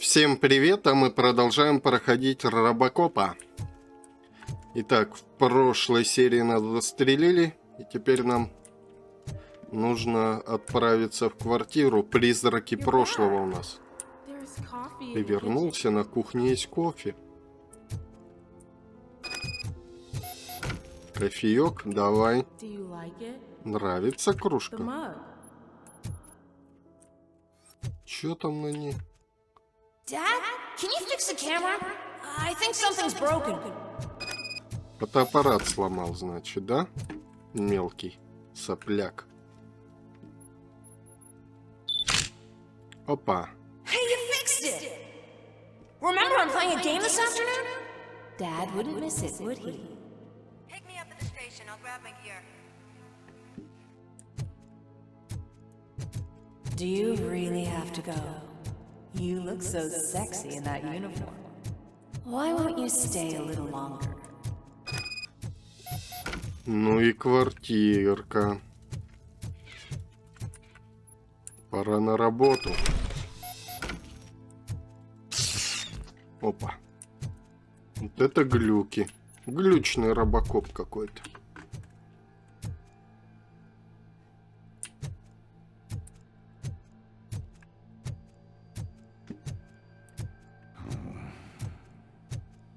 Всем привет, а мы продолжаем проходить РобоКопа. Итак, в прошлой серии нас застрелили, и теперь нам нужно отправиться в квартиру. Призраки прошлого у нас. Ты вернулся, на кухне есть кофе. Кофеек, давай. Нравится кружка? Чё там на ней? Dad, can you fix the camera? I think something's broken. Фотоаппарат сломал, значит, да? Мелкий сопляк. Опа. Hey, you fixed it! Remember I'm playing a game this afternoon? Dad wouldn't miss it, would he? Pick me up at the station. I'll grab my gear. Do you really have to go? You look so sexy in that uniform. Why won't you stay a little longer? Ну и квартирка. Пора на работу. Опа. Вот это глюки. Глючный робокоп какой-то.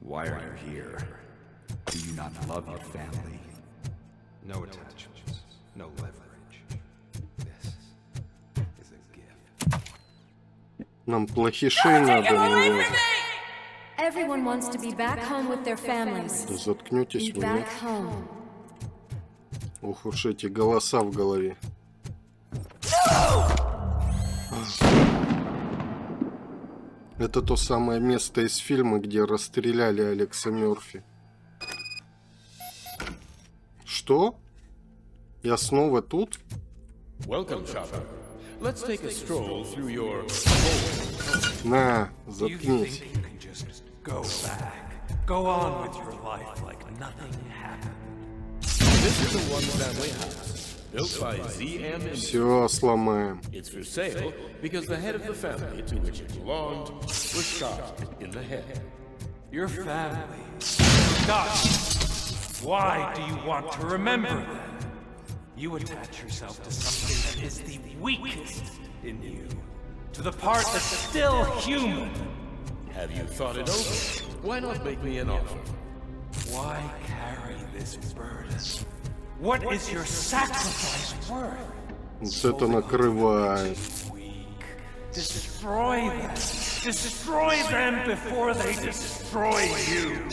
Why are you here? Do you not love your family? No attachments, no leverage. This is a gift. Нам плохишей надо, наверное. Everyone wants to be back home with their families. Да заткнетесь Be вы, back нет? home. Ох уж эти голоса в голове. Это то самое место из фильма, где расстреляли Алекса Мерфи. Что? Я снова тут? Welcome, shopper. Let's take a stroll through your... На, You заткнись. think you can just go back, go on with your life like nothing happened. This is a one-family house, built by ZM. Все сломаем. It's for sale because the head of the family to which it belonged was shot in the head. Your family. God, why do you want to remember them? You attach yourself to something that is the weakest in you, to the part that's still human. Have you thought it over? Why not make me an offer? Why carry this burden? What is your sacrifice worth? Вот это накрывает. Weak. Destroy them. Destroy them before they destroy you.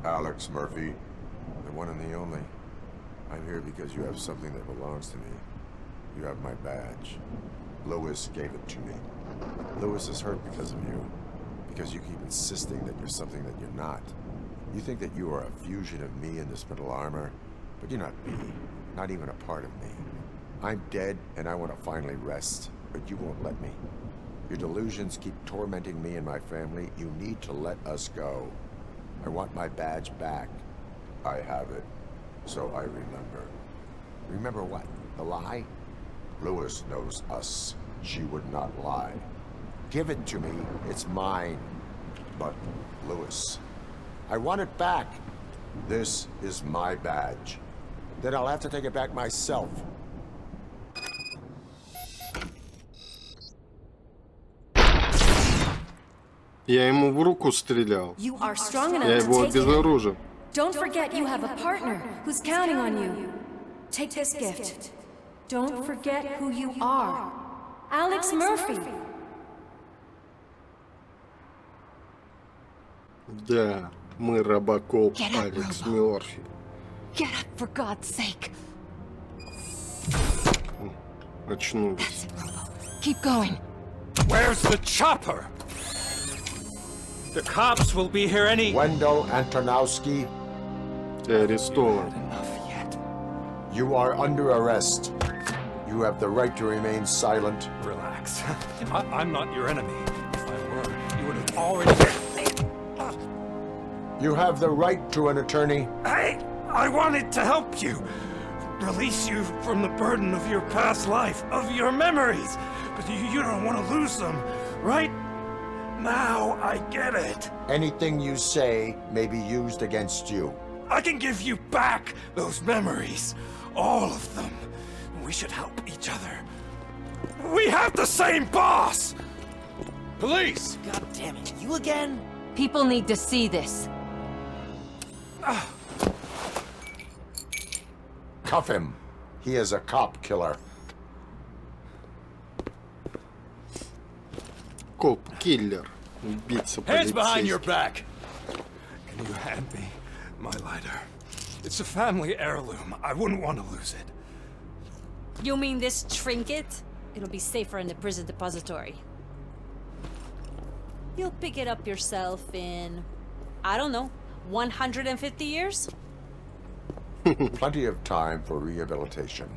Alex Murphy, the one and the only. I'm here because you have something that belongs to me. You have my badge. Lewis gave it to me. Lewis is hurt because of you. Because you keep insisting that you're something that you're not. You think that you are a fusion of me in this metal armor, but you're not me. Not even a part of me. I'm dead and I want to finally rest, but you won't let me. Your delusions keep tormenting me and my family. You need to let us go. I want my badge back. I have it. So I remember. Remember what? The lie? Lewis knows us. She would not lie. Give it to me. It's mine. But, Lewis, I want it back. This is my badge. Then I'll have to take it back myself. Я ему в руку стрелял. You are strong enough Я to его take it. обезоружил. Don't forget you have a partner who's counting on you. Take this gift. Don't forget who you are. Alex Murphy. Да, мы робокоп Алекс Мерфи. Get up, for God's sake. Очнулись. Keep going. Where's the chopper? The cops will be here any... Wendell Antonowski, Ты арестован. Enough yet. you are under arrest. You have the right to remain silent. Relax. I'm not your enemy. If I were, you would have already... You have the right to an attorney. I wanted to help you. Release you from the burden of your past life, of your memories. But you don't want to lose them, right? Now I get it. Anything you say may be used against you. I can give you back those memories. All of them. We should help each other. We have the same boss! Police! God damn it, you again? People need to see this. Cuff him. He is a cop killer. Коп-киллер. Убийца Hands behind your полицейский. back! Can you hand me my lighter? It's a family heirloom. I wouldn't want to lose it. You mean this trinket? It'll be safer in the prison depository. You'll pick it up yourself in, I don't know, 150 years? Plenty of time for rehabilitation.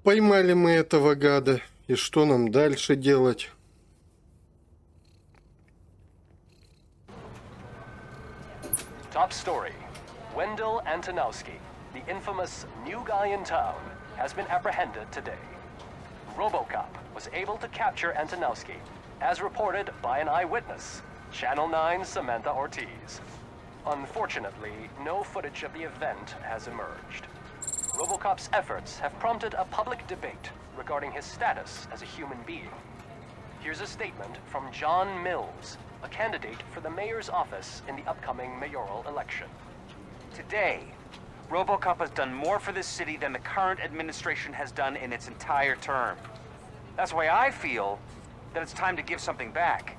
Поймали мы этого гада. И что нам дальше делать? Top story. Wendell Antonowski, the infamous new guy in town, has been apprehended today. RoboCop was able to capture Antonowski, as reported by an eyewitness, Channel 9's Samantha Ortiz. Unfortunately, no footage of the event has emerged. RoboCop's efforts have prompted a public debate regarding his status as a human being. Here's a statement from John Mills, a candidate for the mayor's office in the upcoming mayoral election. Today, RoboCop has done more for this city than the current administration has done in its entire term. That's why I feel that it's time to give something back.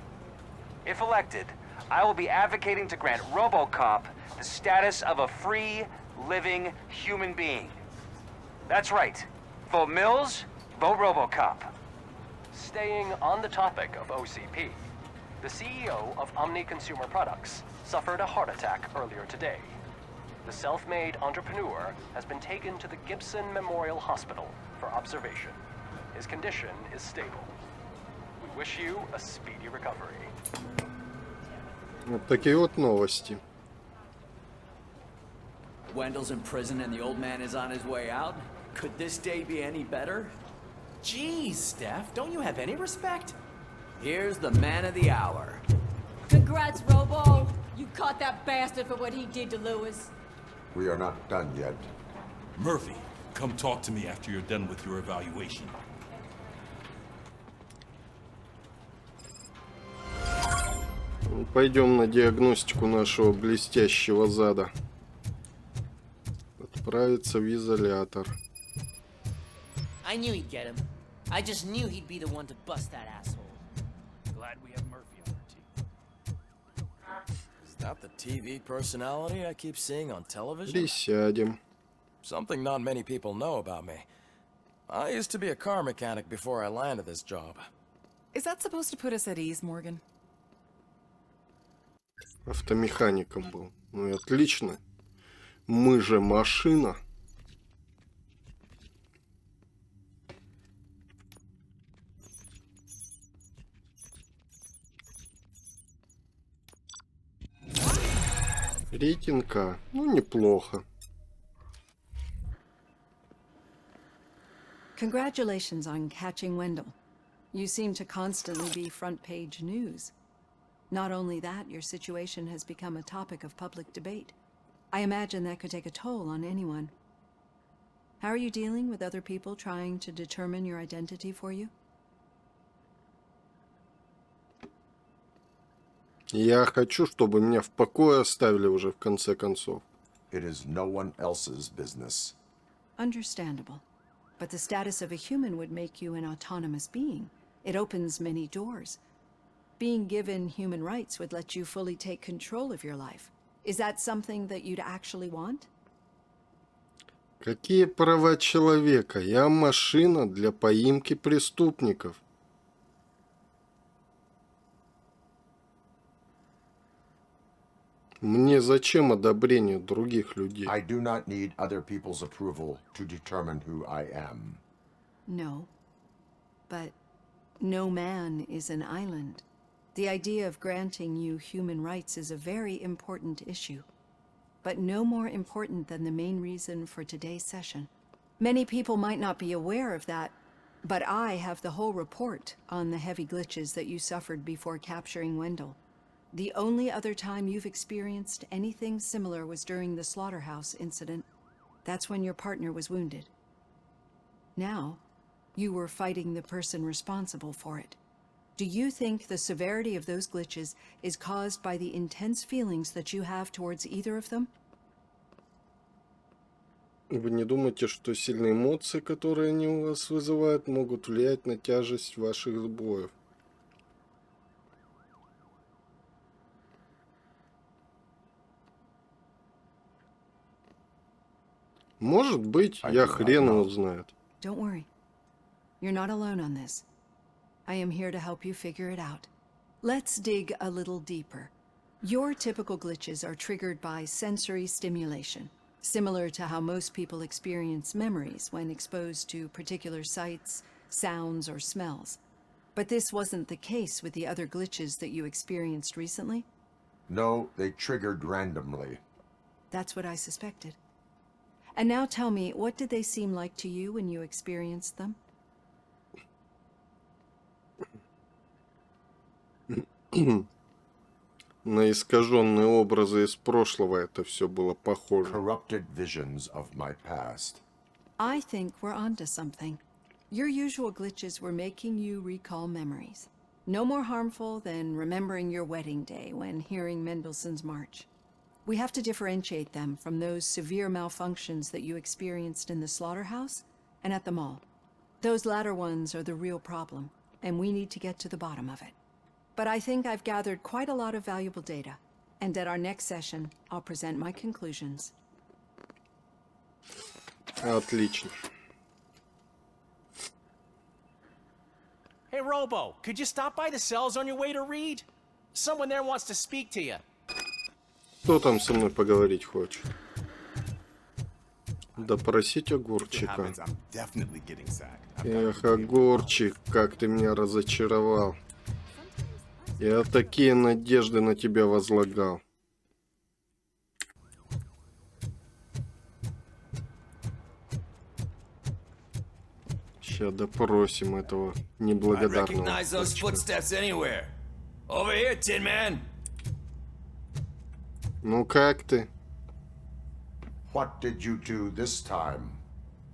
If elected, I will be advocating to grant RoboCop the status of a free, living human being. That's right. Vote Mills, vote RoboCop. Staying on the topic of OCP, the CEO of Omni Consumer Products suffered a heart attack earlier today. The self-made entrepreneur has been taken to the Gibson Memorial Hospital for observation. His condition is stable. We wish you a speedy recovery. Вот такие вот новости. Wendell's in prison and the old man is on his way out? Could this day be any better? Jeez, Steph, don't you have any respect? Here's the man of the hour. Congrats, Robo! You caught that bastard for what he did to Lewis. We are not done yet. Murphy, come talk to me after you're done with your evaluation. Пойдем на диагностику нашего блестящего зада. Отправиться в изолятор. I knew he'd get him. I just knew he'd be the one to bust that asshole. Glad we have Murphy on our team. Is that the TV personality I keep seeing on television? Присядем. Something not many people know about me. I used to be a car mechanic before I landed this job. Is that supposed to put us at ease, Morgan? Автомехаником был. Ну и отлично. Мы же машина. Рейтинг А. Ну, неплохо. Congratulations on catching Wendell. You seem to constantly be front page news. Not only that, your situation has become a topic of public debate. I imagine that could take a toll on anyone. How are you dealing with other people trying to determine your identity for you? Я хочу, чтобы меня в покое оставили уже в конце концов. It is no one else's business. Understandable. But the status of a human would make you an autonomous being. It opens many doors. Being given human rights would let you fully take control of your life. Is that something that you'd actually want? Какие права человека? Я машина для поимки преступников. Мне зачем одобрение других людей? I do not need other people's approval to determine who I am. No. But no man is an island. The idea of granting you human rights is a very important issue, but no more important than the main reason for today's session. Many people might not be aware of that, but I have the whole report on the heavy glitches that you suffered before capturing Wendell. The only other time you've experienced anything similar was during the slaughterhouse incident. That's when your partner was wounded. Now, you were fighting the person responsible for it. Do you think the severity of those glitches is caused by the intense feelings that you have towards either of them? Вы не думаете, что сильные эмоции, которые они у вас вызывают, могут влиять на тяжесть ваших сбоев? Может быть, я хрен его знает. Don't worry. You're not alone on this. I am here to help you figure it out. Let's dig a little deeper. Your typical glitches are triggered by sensory stimulation, similar to how most people experience memories when exposed to particular sights, sounds, or smells. But this wasn't the case with the other glitches that you experienced recently? No, they triggered randomly. That's what I suspected. And now tell me, what did they seem like to you when you experienced them? На искаженные образы из прошлого это все было похоже. Corrupted visions of my past. I think we're onto something. Your usual glitches were making you recall memories. No more harmful than remembering your wedding day when hearing Mendelssohn's March. We have to differentiate them from those severe malfunctions that you experienced in the slaughterhouse and at the mall. Those latter ones are the real problem, and we need to get to the bottom of it. But I think I've gathered quite a lot of valuable data, and at our next session, I'll present my conclusions. Отлично. Hey, Robo, could you stop by the cells on your way to Reed? Someone there wants to speak to you. Кто там со мной поговорить хочет? Допросить огурчика. Эх, огурчик, как ты меня разочаровал. Я такие надежды на тебя возлагал. Сейчас допросим этого неблагодарного. Ну как ты? What did you do this time?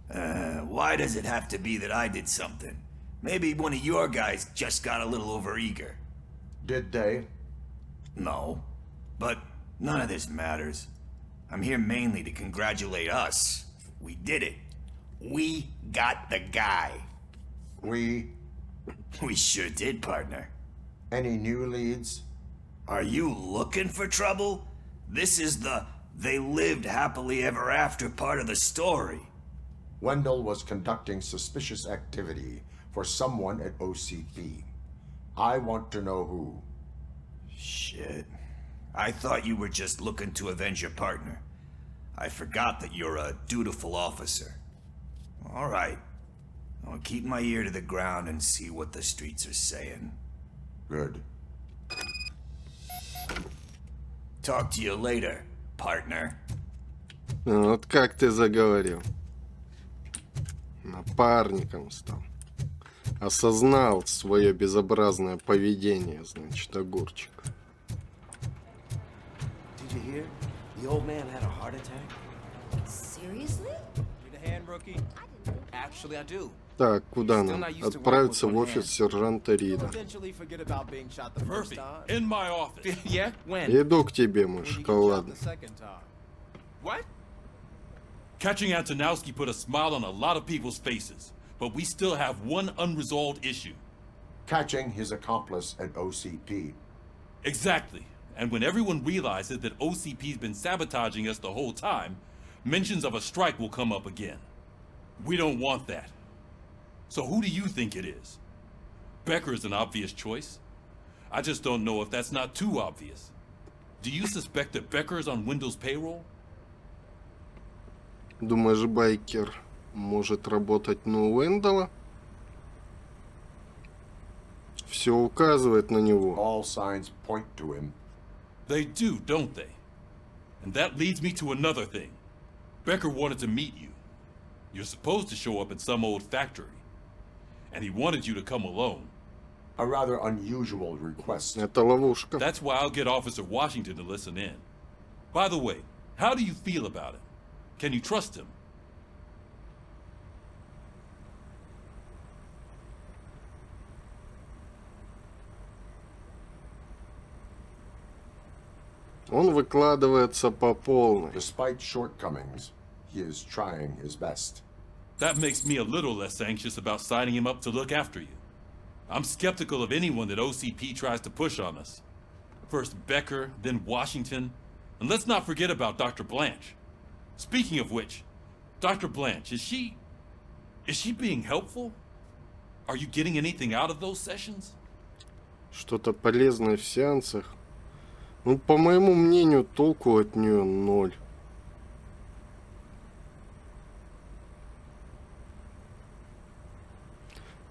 Why does it have to be that I did something? Maybe one of your guys just got a little overeager. Did they? No, but none of this matters. I'm here mainly to congratulate us. We did it. We got the guy. We sure did, partner. Any new leads? Are you looking for trouble? This is the they lived happily ever after part of the story. Wendell was conducting suspicious activity for someone at OCP. I want to know who. Shit. I thought you were just looking to avenge your partner. I forgot that you're a dutiful officer. All right. I'll keep my ear to the ground and see what the streets are saying. Good. Talk to you later, partner. Вот как ты заговорил. Напарником стал. Осознал свое безобразное поведение, значит, огурчик. Did you hear? The old man had a heart attack. Seriously? Need a hand, rookie? Actually, I do. Так, куда нам? Отправиться в офис сержанта Рида. Murphy, in my office. Yeah? When? Иду к тебе, мой шоколадный. What? Catching Antonowski put a smile on a lot of people's faces, but we still have one unresolved issue. Catching his accomplice at OCP. Exactly. And when everyone realizes that OCP's been sabotaging us the whole time, mentions of a strike will come up again. We don't want that. So who do you think it is? Becker is an obvious choice. I just don't know if that's not too obvious. Do you suspect that Becker is on Wendell's payroll? Думаешь, Байкер может работать на Уэндала? все указывает на него. All signs point to him. They do, don't they? And that leads me to another thing. Becker wanted to meet you. You're supposed to show up at some old factory. And he wanted you to come alone. A rather unusual request. Это ловушка. That's why I'll get Officer Washington to listen in. By the way, how do you feel about him? Can you trust him? Он выкладывается по полной. Despite shortcomings, he is trying his best. That makes me a little less anxious about signing him up to look after you. I'm skeptical of anyone that OCP tries to push on us. First Becker, then Washington, and let's not forget about Dr. Blanche. Speaking of which, Dr. Blanche, is she being helpful? Are you getting anything out of those sessions? Что-то полезное в сеансах. Ну, по моему мнению, толку от нее 0.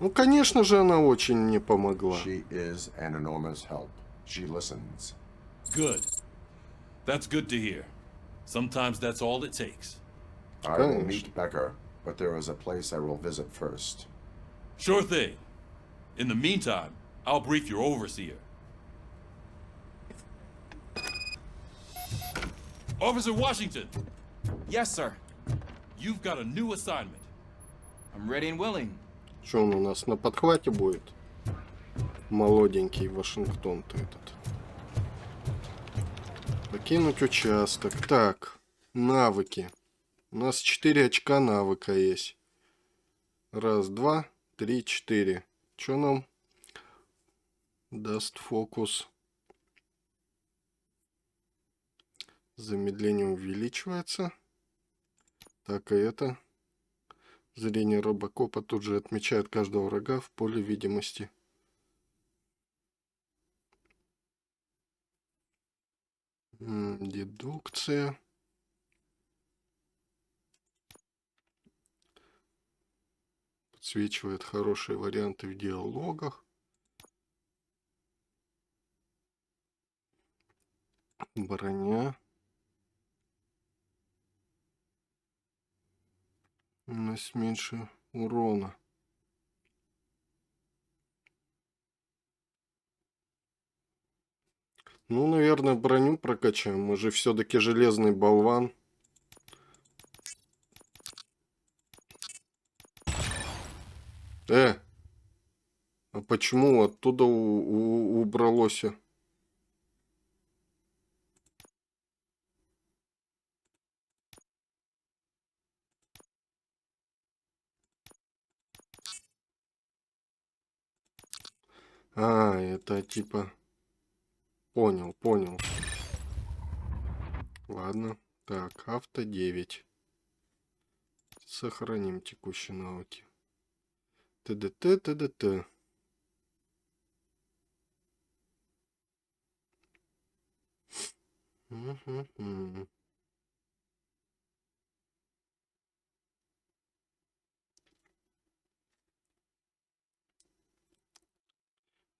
Ну, конечно же, она очень мне помогла. She is an enormous help. She listens. Good. That's good to hear. Sometimes that's all it takes. I will meet Becker, but there is a place I will visit first. Sure thing. In the meantime, I'll brief your overseer. Officer Washington! Yes, sir. You've got a new assignment. I'm ready and willing. Что он у нас на подхвате будет? Молоденький Вашингтон-то этот. Покинуть участок. Так, навыки. У нас 4 очка навыка есть. Раз, два, три, 4. Что нам даст фокус? Замедление увеличивается. Так, и это. Зрение робокопа тут же отмечает каждого врага в поле видимости. Дедукция. Подсвечивает хорошие варианты в диалогах. Броня. У нас меньше урона. Ну, наверное, броню прокачаем. Мы же все-таки железный болван. А почему оттуда убралось? Это типа... Понял. Ладно. Так, авто 9. Сохраним текущие навыки. ТДТ.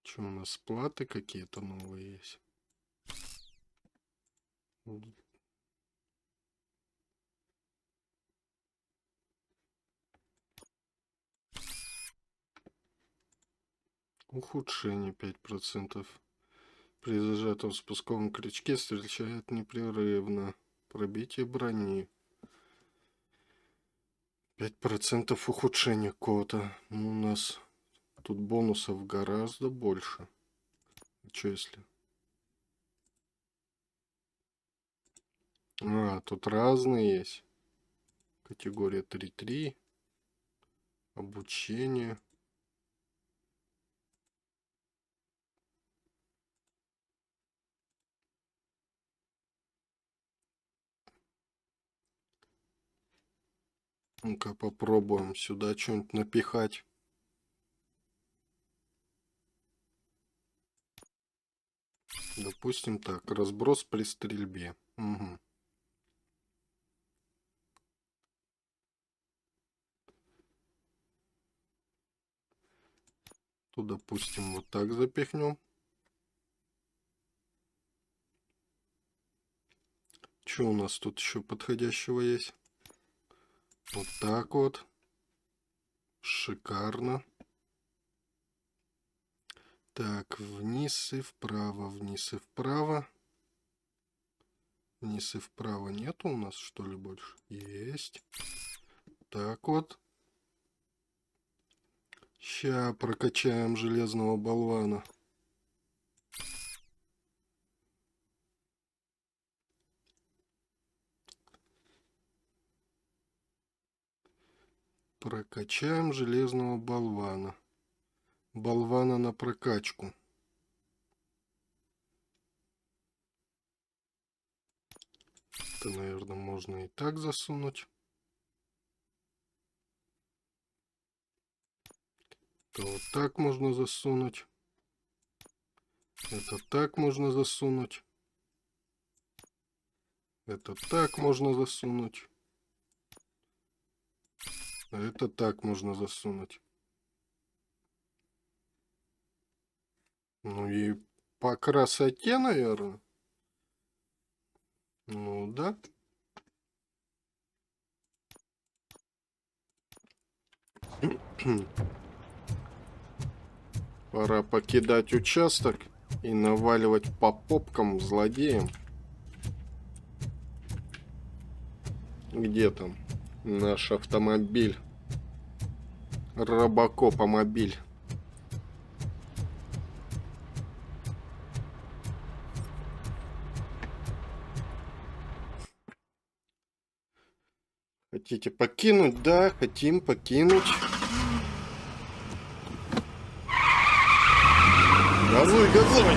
Что у нас, платы какие-то новые есть? Ухудшение 5%. При зажатом спусковом крючке встречает непрерывно. Пробитие брони. 5% ухудшения кода. Ну, у нас тут бонусов гораздо больше. Что если? Тут разные есть. Категория 3.3. Обучение. Ну-ка попробуем сюда что-нибудь напихать. Допустим так, разброс при стрельбе. Угу. То, допустим, вот так запихнем. Что у нас тут еще подходящего есть? Вот так вот. Шикарно. Так, вниз и вправо, вниз и вправо. Вниз и вправо нету у нас, что ли, больше? Есть. Так вот. Ща прокачаем железного болвана. Прокачаем железного болвана. Болвана на прокачку. Это, наверное, можно и так засунуть. Это вот так можно засунуть. Это так можно засунуть. Это так можно засунуть. А это так можно засунуть. Ну и по красоте, наверное. Ну да. Пора покидать участок и наваливать по попкам злодеям. Где там наш автомобиль? Робокопа мобиль. Хотите покинуть? Да, хотим покинуть. Газуй, газуй!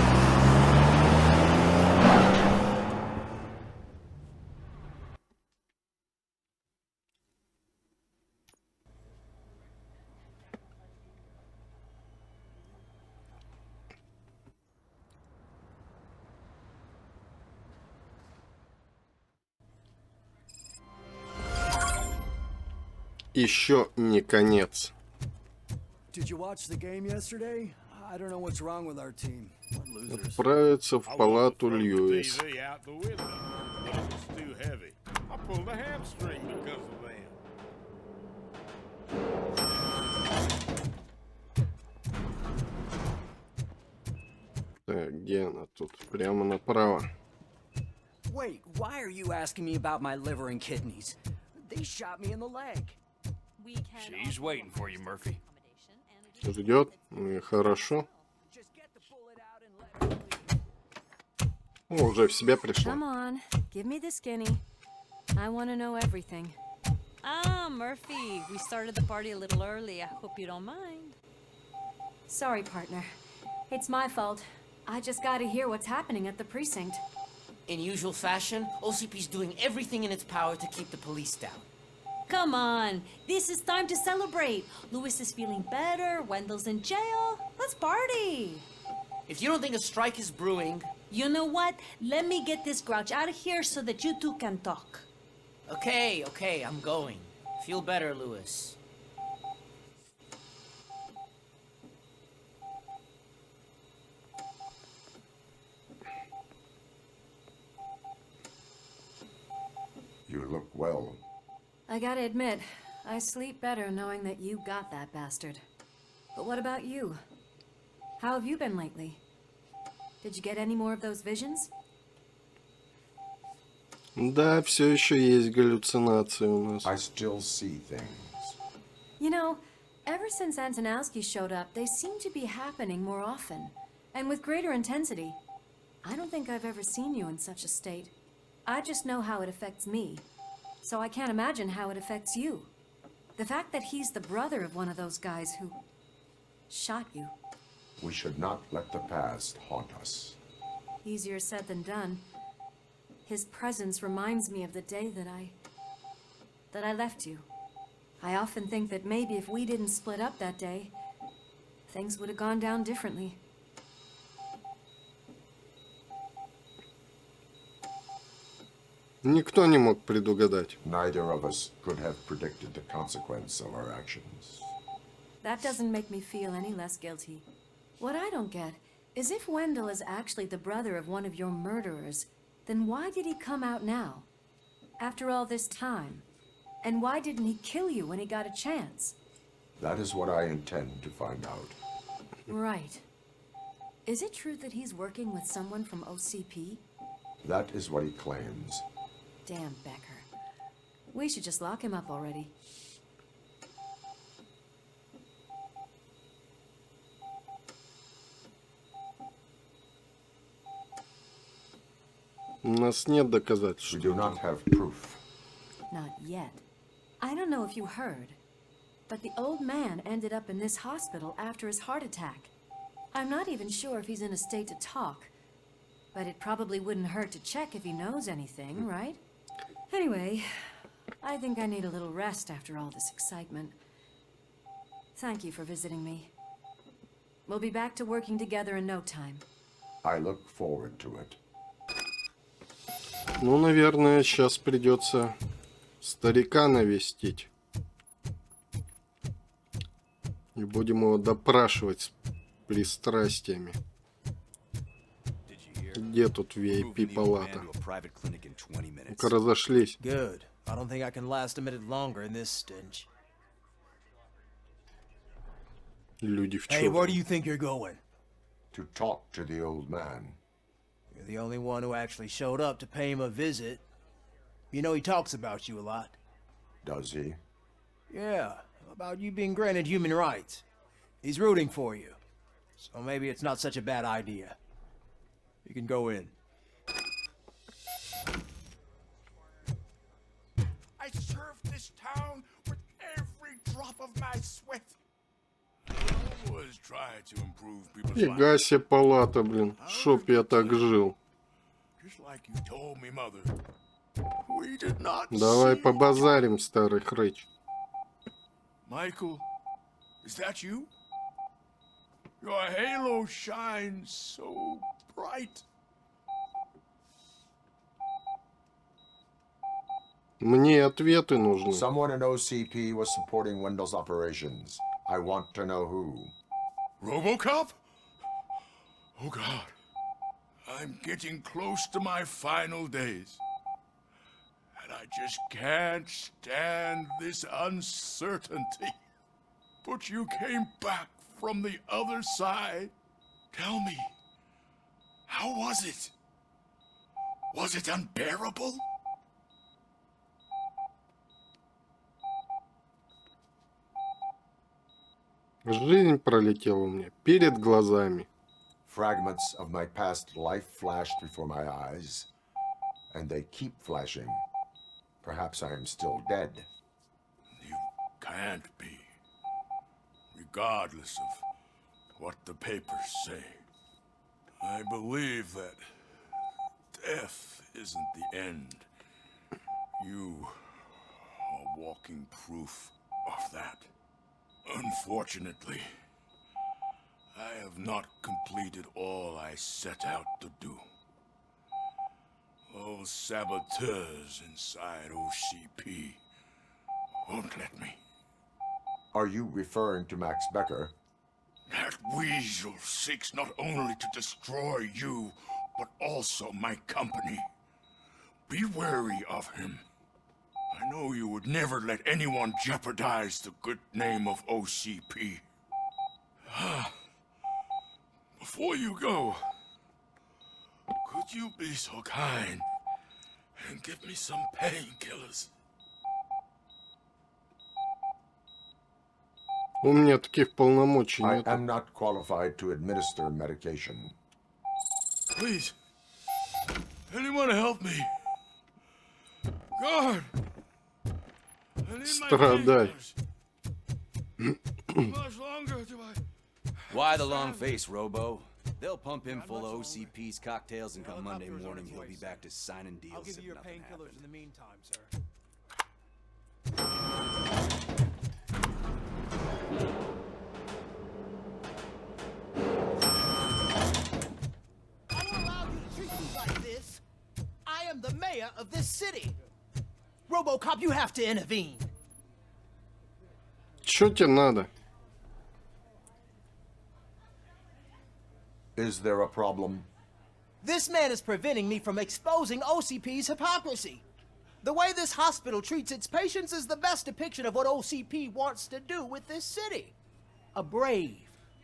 Еще не конец. Did you watch the game yesterday? I don't know what's wrong with our team. What losers. Отправиться в палату Льюис. Так, где она тут? Прямо направо. Wait, why are you asking me about my liver and kidneys? They shot me in the leg. She's waiting for you, Murphy. Ждет? Ну и хорошо. О, уже в себя пришла. Come on, give me the skinny. I want to know everything. Ah, Murphy, we started the party a little early. I hope you don't mind. Sorry, partner. It's my fault. I just gotta hear what's happening at the precinct. In usual fashion, OCP's doing everything in its power to keep the police down. Come on, this is time to celebrate. Lewis is feeling better, Wendell's in jail. Let's party. If you don't think a strike is brewing... You know what? Let me get this grouch out of here so that you two can talk. Okay, I'm going. Feel better, Lewis. You look well. I gotta admit, I sleep better knowing that you got that bastard. But what about you? How have you been lately? Did you get any more of those visions? Да, все еще есть галлюцинации у нас. I still see things. You know, ever since Antonowski showed up, they seem to be happening more often, and with greater intensity. I don't think I've ever seen you in such a state. I just know how it affects me, so I can't imagine how it affects you. The fact that he's the brother of one of those guys who shot you. We should not let the past haunt us. Easier said than done. His presence reminds me of the day that I left you. I often think that maybe if we didn't split up that day, things would have gone down differently. Никто не мог предугадать. Neither of us could have predicted the consequence of our actions. that doesn't make me feel any less guilty. What I don't get is if Wendell is actually the brother of one of your murderers, then why did he come out now? After all this time? And why didn't he kill you when he got a chance? That is what I intend to find out. Right. Is it true that he's working with someone from OCP? That is what he claims. Damn Becker. We should just lock him up already. У нас нет доказательств. We do not have proof. Not yet. I don't know if you heard, but the old man ended up in this hospital after his heart attack. I'm not even sure if he's in a state to talk, but it probably wouldn't hurt to check if he knows anything, right? Anyway, I think I need a little rest after all this excitement. Thank you for visiting me. We'll be back to working together in no time. I look forward to it. Ну, наверное, сейчас придется старика навестить. И будем его допрашивать с пристрастиями. Где тут VIP-палата? Ну-ка, разошлись. Good. I don't think I can last a minute longer in this stench. Люди в Hey, чёрном. where do you think you're going? To talk to the old man. You're the only one who actually showed up to pay him a visit. You know he talks about you a lot. Does he? Yeah, about you being granted human rights. He's rooting for you. So maybe it's not such a bad idea. You can go in. I served this town with every drop of my sweat. I always try to improve people's lives. Фига себе палата, блин. Чтоб я так жил. Just like you told me, Mother. We did not Давай see... побазарим, старый хрыч. Michael, is that you? Your halo shines so bright. Мне ответы нужны. Someone in OCP was supporting Wendell's operations. I want to know who. RoboCop? Oh God. I'm getting close to my final days. And I just can't stand this uncertainty. But you came back from the other side. Tell me, how was it? Was it unbearable? Жизнь пролетела у меня перед глазами. Fragments of my past life flashed before my eyes, and they keep flashing. Perhaps I am still dead. You can't be, regardless of what the papers say. I believe that death isn't the end. You are walking proof of that. Unfortunately, I have not completed all I set out to do. Those saboteurs inside OCP won't let me. Are you referring to Max Becker? That weasel seeks not only to destroy you, but also my company. Be wary of him. I know you would never let anyone jeopardize the good name of OCP. Before you go, could you be so kind and give me some painkillers? У меня таких полномочий I нет. am not qualified to administer medication. Please, anyone help me? Guard! I need my Страдай. How much longer do I... Why the long face, Robo? They'll pump him full of OCP's cocktails, and come Monday morning he'll be back to signing deals. I'll give you your if nothing painkillers happened. in the meantime, sir. I don't allow you to treat me like this. I am the mayor of this city. RoboCop, you have to intervene. Чё тебе надо? Is there a problem? This man is preventing me from exposing OCP's hypocrisy. The way this hospital treats its patients is the best depiction of what OCP wants to do with this city. A brave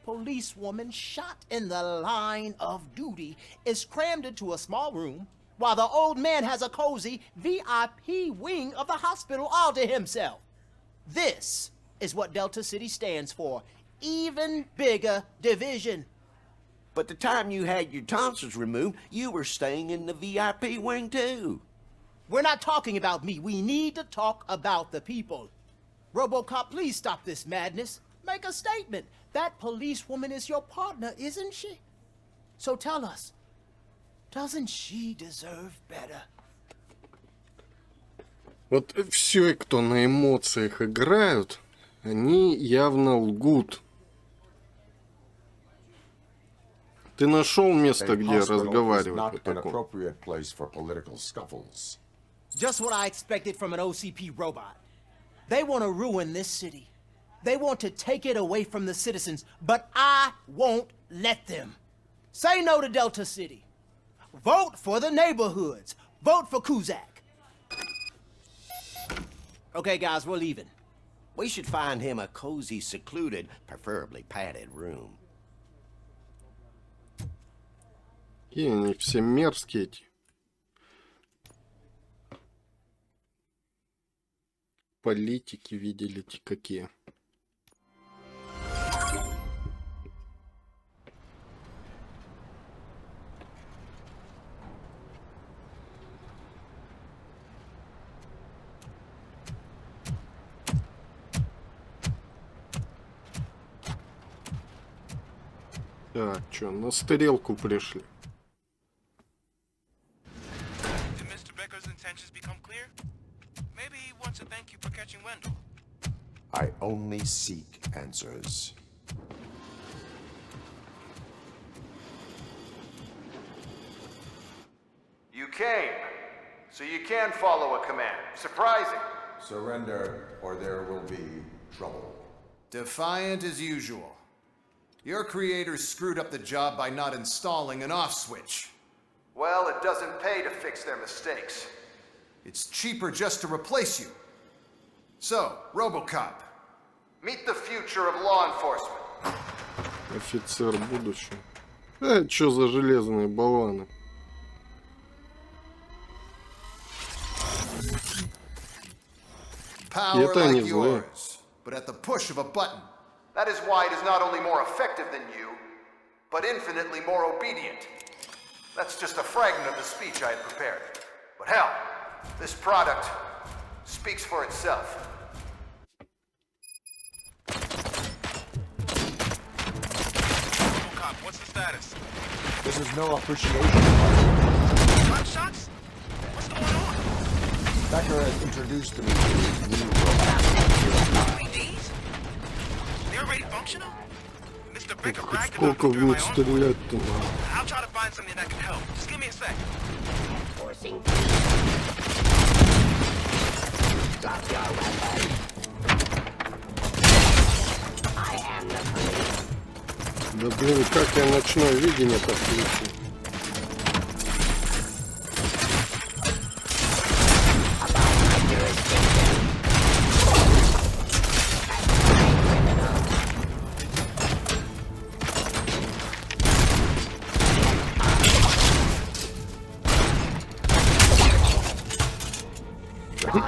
policewoman shot in the line of duty is crammed into a small room, while the old man has a cozy VIP wing of the hospital all to himself. This is what Delta City stands for. Even bigger division. But the time you had your tonsils removed, you were staying in the VIP wing too. We're not talking about me. We need to talk about the people. RoboCop, please stop this madness. Make a statement. That policewoman is your partner, isn't she? So tell us, doesn't she deserve better? Вот все, кто на эмоциях играют, они явно лгут. Ты нашел место, где разговаривать по такому? Just what I expected from an OCP robot. They want to ruin this city. They want to take it away from the citizens, but I won't let them. Say no to Delta City. Vote for the neighborhoods. Vote for Kuzak. Okay, guys, we're leaving. We should find him a cozy, secluded, preferably padded room. И они все мерзкие эти. Политики, видели какие. Так, что, на стрелку пришли. Did Mr. Becker's intentions become clear? Maybe he wants to thank you for catching Wendell. I only seek answers. You came, so you can follow a command. Surprising. Surrender, or there will be trouble. Defiant as usual. Your creators screwed up the job by not installing an off switch. Well, it doesn't pay to fix their mistakes. It's cheaper just to replace you. So, RoboCop. Meet the future of law enforcement. Офицер будущего. Что за железные болваны? Power like yours, but at the push of a button. That is why it is not only more effective than you, but infinitely more obedient. That's just a fragment of the speech I had prepared. But hell, this product speaks for itself. RoboCop, what's the status? This is no appreciation. Gunshots? What's going on? Becker has introduced to me his new robot. LEDs? They're already functional? Mr. Becker bragged about Сколько them during в my них own. стрелять-то? I'll try to find something that can help. Just give me a sec. Drop your weapon. I am the police. Да блин, как я ночное видение-то включу?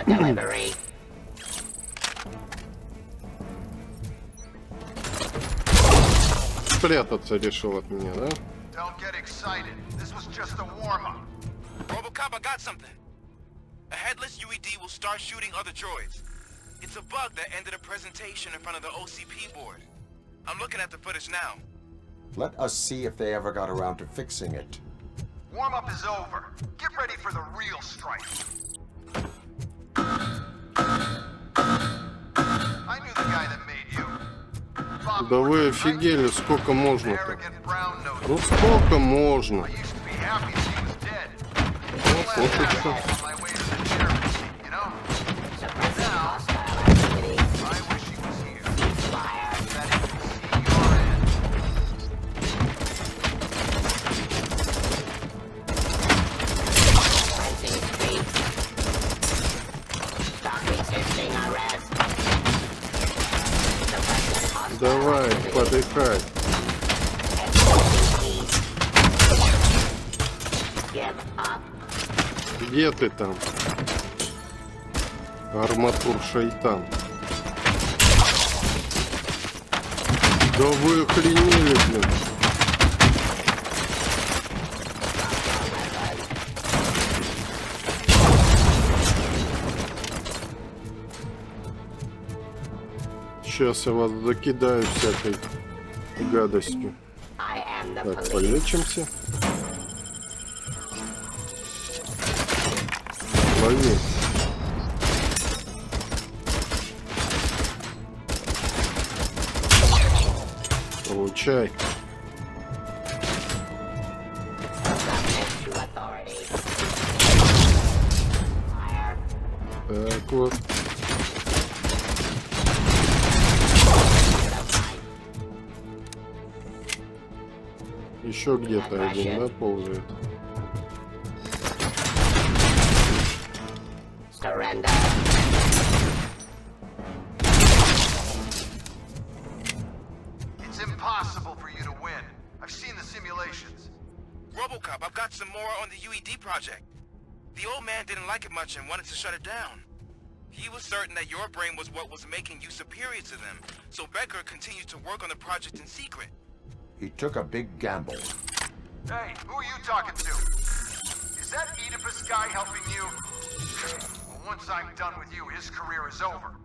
Delivery. Спрятаться решил от меня, да? Don't get excited. This was just a warm-up. RoboCop, I got something. A headless UED will start shooting other droids. It's a bug that ended a presentation in front of the OCP board. I'm looking at the footage now. Let us see if they ever got around to fixing it. Warm-up is over. Get ready for the real strike. I knew the guy that made you. Да вы офигели, сколько можно-то? Ну сколько можно? Вот что. Давай, подыхай. Где ты там? Арматур шайтан. Да вы охренели, блин. Сейчас я вас закидаю всякой гадостью. Так, полечимся. Лови. Получай. Так вот. Еще где-то один, да, ползает. It's impossible for you to win. I've seen the simulations. RoboCop, I've got some more on the UED project. The old man didn't like it much and wanted to shut it down. He was certain that your brain was what was making you superior to them, so Becker continued to work on the project in secret. He took a big gamble. Hey, who are you talking to? Is that Oedipus guy helping you? Well, once I'm done with you, his career is over.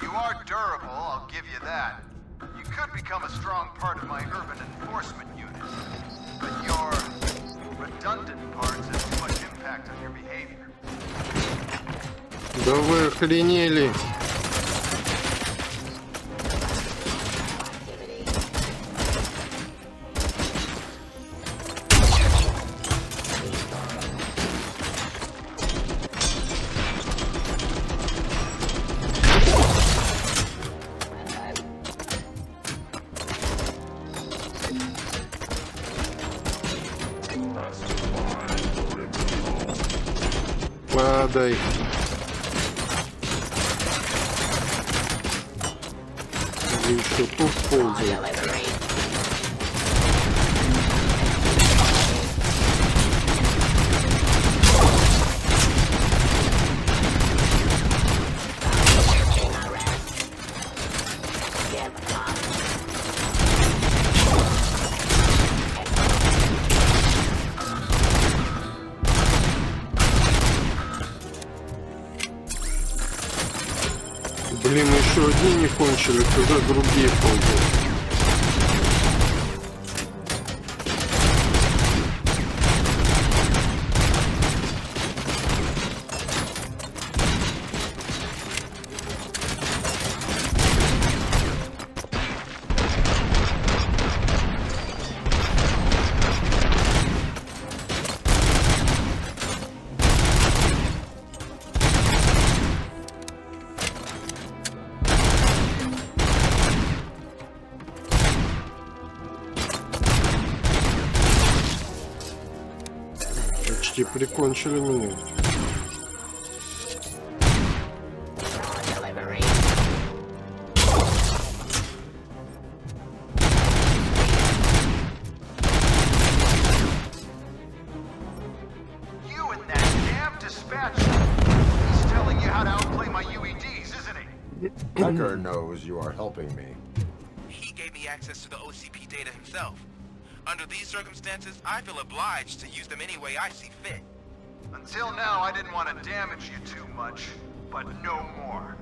You are durable, I'll give you that. You could become a strong part of my urban enforcement unit. But your redundant parts have too much impact on your behavior. Да вы охренели. Падай. Вы еще тут ползаете. Блин, еще одни не кончились, уже другие ползают. Почти прикончили меня. You and that damn dispatcher. He's telling you how to outplay my UEDs, isn't he? Becker knows you are helping me. He gave me access to the OCP data himself. Under these circumstances, I feel obliged to use them any way I see fit. Until now, I didn't want to damage you too much, but no more.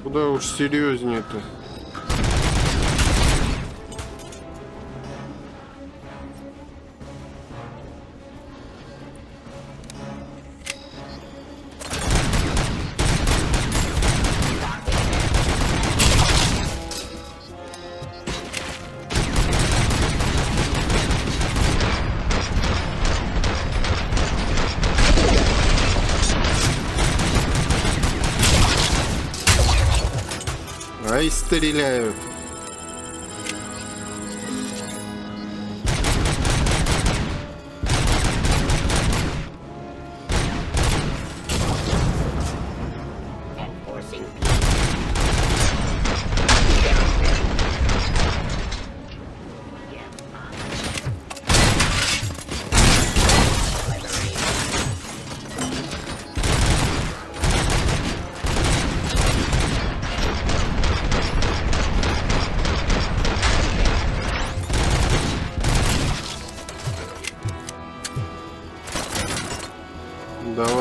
Куда уж серьезнее-то. Ай, стреляют.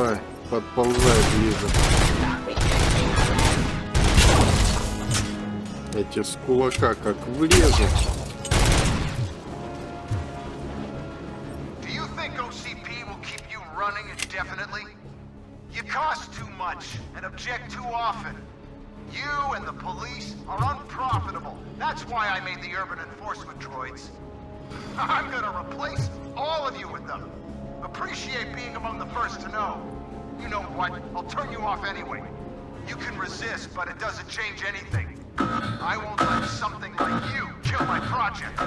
Давай, подползай ближе. Эти с кулака как врежут. Do you think OCP will keep you running indefinitely? You cost too much and object too often. You and the police are unprofitable. That's why I made the urban enforcement droids. I'm gonna replace all of you with them. Appreciate being among the first to know. You know what? I'll turn you off anyway. You can resist, but it doesn't change anything. I won't let something like you kill my project.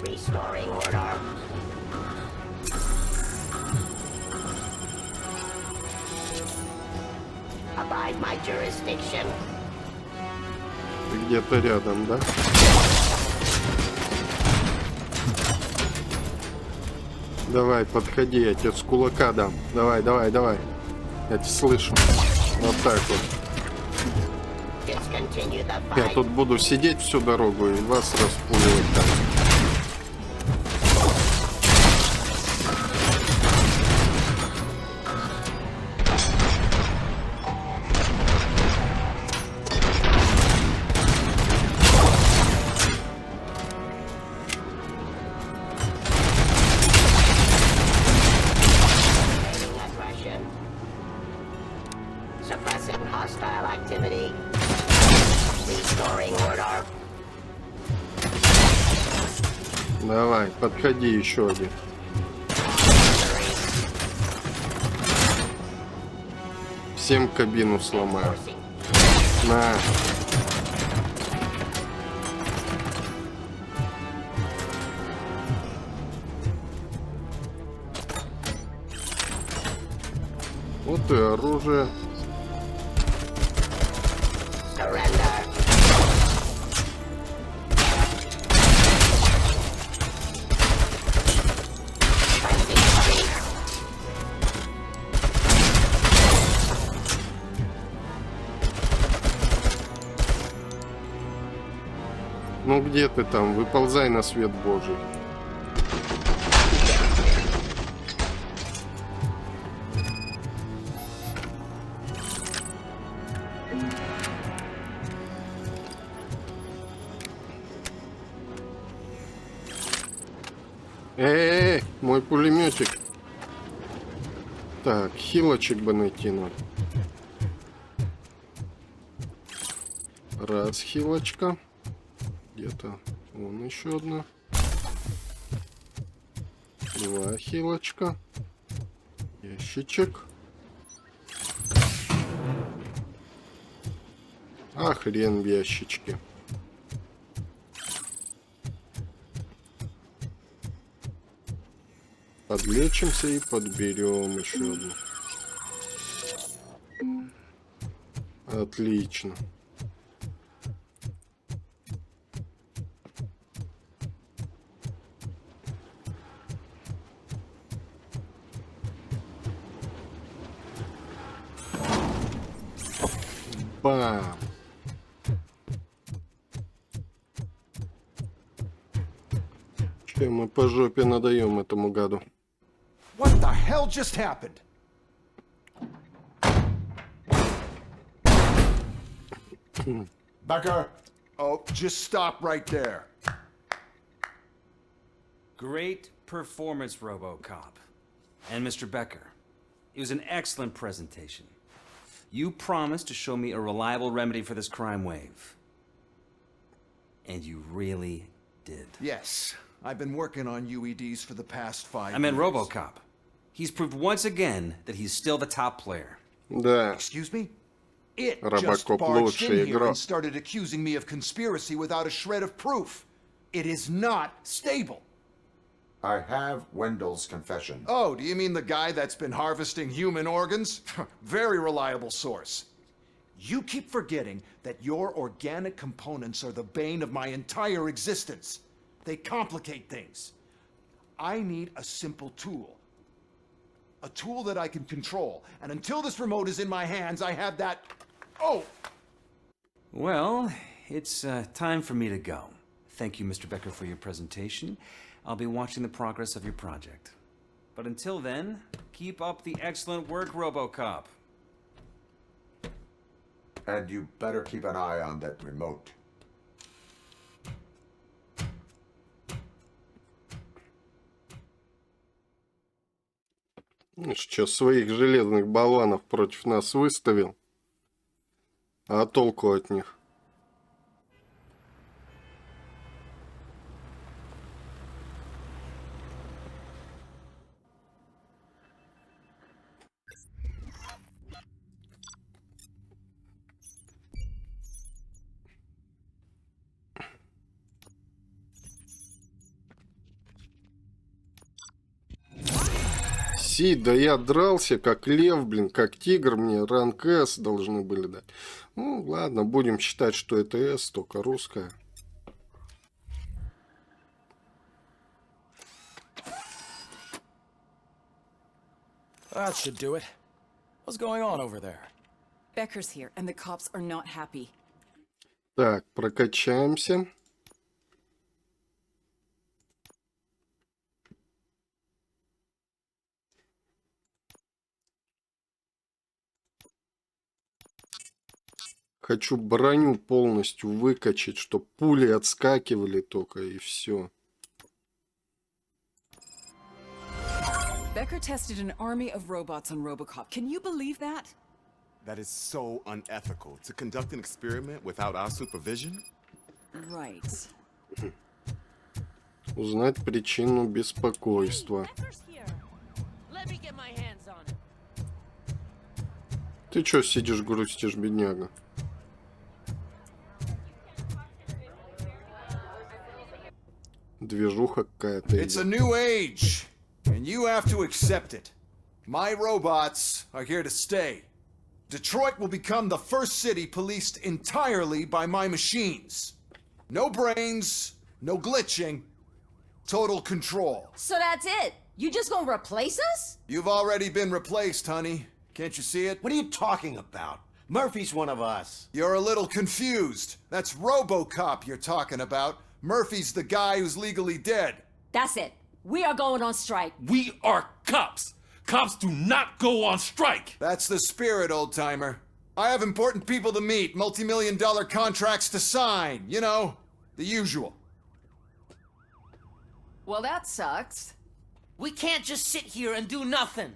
Restoring order. Abide my jurisdiction. Ты где-то рядом, да? Давай, подходи, я тебе с кулака дам. Давай, давай, давай. Я тебя слышу. Вот так вот. Я тут буду сидеть всю дорогу и вас распуливать так. Давай, подходи еще один. Всем кабину сломаю. На. Вот и оружие. Ну где ты там? Выползай на свет Божий. Эй, мой пулеметик. Так, хилочек бы найти надо. Раз хилочка. Где-то вон еще одна. Два хилочка. Ящичек. А хрен в ящичке. Подлечимся и подберем еще одну. Отлично. Бам! Чем мы по жопе надаем этому гаду? What the hell just happened? Becker? Oh, just stop right there. Great performance, RoboCop. And Mr. Becker. It was an excellent presentation. You promised to show me a reliable remedy for this crime wave. And you really did. Yes. I've been working on UEDs for the past 5 years. I meant RoboCop. He's proved once again that he's still the top player. Да. Excuse me? It just RobоCop barged in лучшая here игра. and started accusing me of conspiracy without a shred of proof. It is not stable. I have Wendell's confession. Oh, do you mean the guy that's been harvesting human organs? Very reliable source. You keep forgetting that your organic components are the bane of my entire existence. They complicate things. I need a simple tool. A tool that I can control. And until this remote is in my hands, I have that... Oh! Well, it's time for me to go. Thank you, Mr. Becker, for your presentation. I'll be watching the progress of your project. But until then, keep up the excellent work, RoboCop. And you better keep an eye on that remote. Что, своих железных болванов против нас выставил? А толку от них? Да я дрался как лев, блин, как тигр, мне ранг С должны были дать. Ну, ладно, будем считать, что это С, только русская. That should do it. What's going on over there? Becker's here, and the cops are not happy. Так, прокачаемся. Хочу броню полностью выкачать, чтобы пули отскакивали только, и все. Becker tested an army of robots on RoboCop. Can you believe that? That is so unethical. To conduct an experiment without our supervision? Right. Узнать причину беспокойства. Ты чё сидишь, грустишь, бедняга? Движуха какая-то. It's a new age, and you have to accept it. My robots are here to stay. Detroit will become the first city policed entirely by my machines. No brains, no glitching, total control. So that's it? You just gonna replace us? You've already been replaced, honey. Can't you see it? What are you talking about? Murphy's one of us. You're a little confused. That's RoboCop you're talking about. Murphy's the guy who's legally dead. That's it. We are going on strike. We are cops. Cops do not go on strike. That's the spirit, old-timer. I have important people to meet, multi-million-dollar contracts to sign. You know, the usual. Well, that sucks. We can't just sit here and do nothing.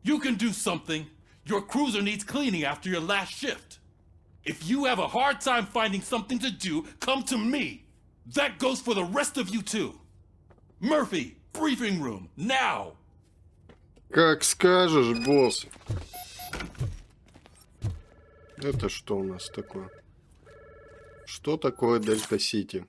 You can do something. Your cruiser needs cleaning after your last shift. If you have a hard time finding something to do, come to me. That goes for the rest of you too. Murphy, briefing room, now. Как скажешь, босс. Это что у нас такое? Что такое Дельта-Сити?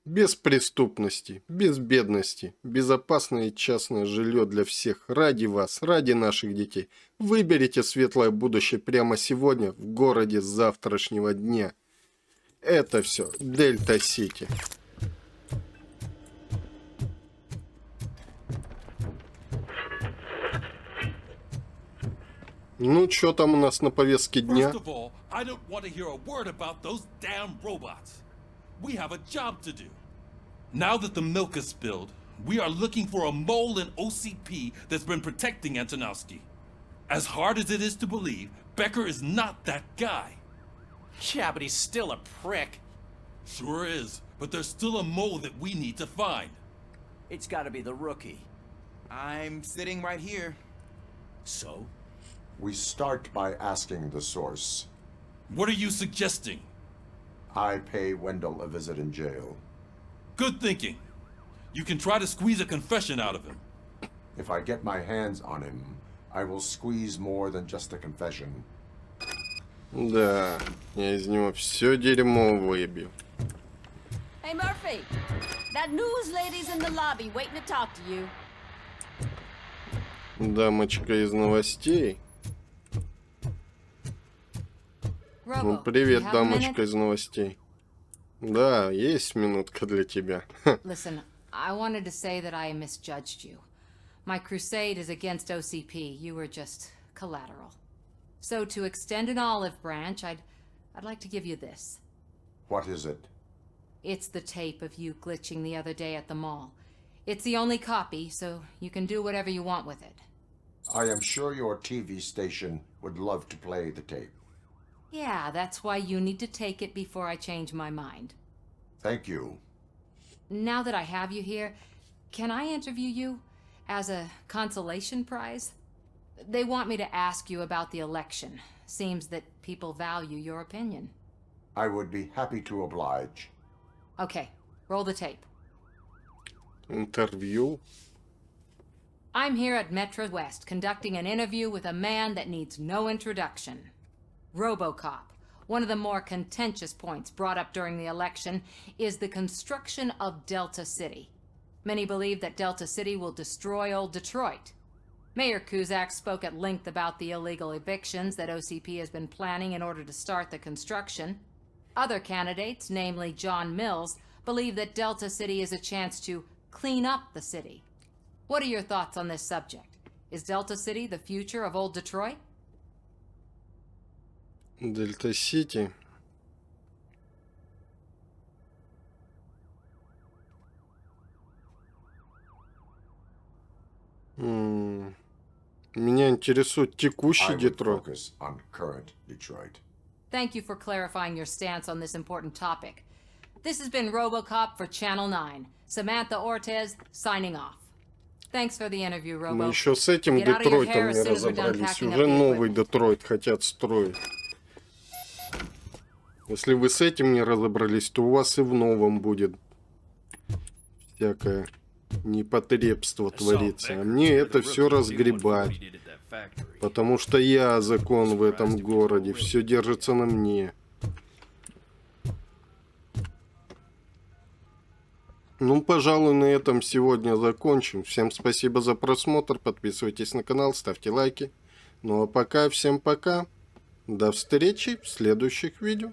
Без преступности, без бедности, безопасное и частное жилье для всех. Ради вас, ради наших детей. Выберите светлое будущее прямо сегодня в городе завтрашнего дня. Это все Дельта-Сити. Ну, что там у нас на повестке дня? First of all, I don't want to hear a word about those damn robots. We have a job to do. Now that the milk is spilled, we are looking for a mole in OCP that's been protecting Antonowski. As hard as it is to believe, Becker is not that guy. Yeah, but he's still a prick. Sure is, but there's still a mole that we need to find. It's gotta be the rookie. I'm sitting right here. So? We start by asking the source. What are you suggesting? I pay Wendell a visit in jail. Good thinking. You can try to squeeze a confession out of him. If I get my hands on him, I will squeeze more than just a confession. Да, я из него все дерьмо выбью. Hey, Murphy. That news lady's in the lobby waiting to talk to you. Дамочка из новостей. Ну, привет, дамочка из новостей. Да, есть минутка для тебя. Listen, I wanted to say that I misjudged you. My crusade is against OCP. You were just collateral. So to extend an olive branch, I'd I'd like to give you this. What is it? It's the tape of you glitching the other day at the mall. It's the only copy, so you can do whatever you want with it. I am sure your TV station would love to play the tape. Yeah, that's why you need to take it before I change my mind. Thank you. Now that I have you here, can I interview you as a consolation prize? They want me to ask you about the election. Seems that people value your opinion. I would be happy to oblige. Okay, roll the tape. Interview. I'm here at Metro West conducting an interview with a man that needs no introduction. RoboCop. One of the more contentious points brought up during the election is the construction of Delta City. Many believe that Delta City will destroy old Detroit. Mayor Cusack spoke at length about the illegal evictions that OCP has been planning in order to start the construction. Other candidates, namely John Mills, believe that Delta City is a chance to clean up the city. What are your thoughts on this subject? Is Delta City the future of old Detroit? Дельта Сити. Меня интересует текущий Детройт. Thank you for clarifying your stance on this important topic. This has been RoboCop for Channel 9. Samantha Ortez signing off. Thanks for the interview, Robo. Мы еще с этим Get out of your Детройтом hair не as soon as we're done разобрались. packing up Уже the новый equipment. Детройт хотят строить. Если вы с этим не разобрались, то у вас и в новом будет всякое непотребство творится. А мне это все разгребать. Потому что я закон в этом городе. Все держится на мне. Ну, пожалуй, на этом сегодня закончим. Всем спасибо за просмотр. Подписывайтесь на канал, ставьте лайки. Ну а пока, всем пока. До встречи в следующих видео.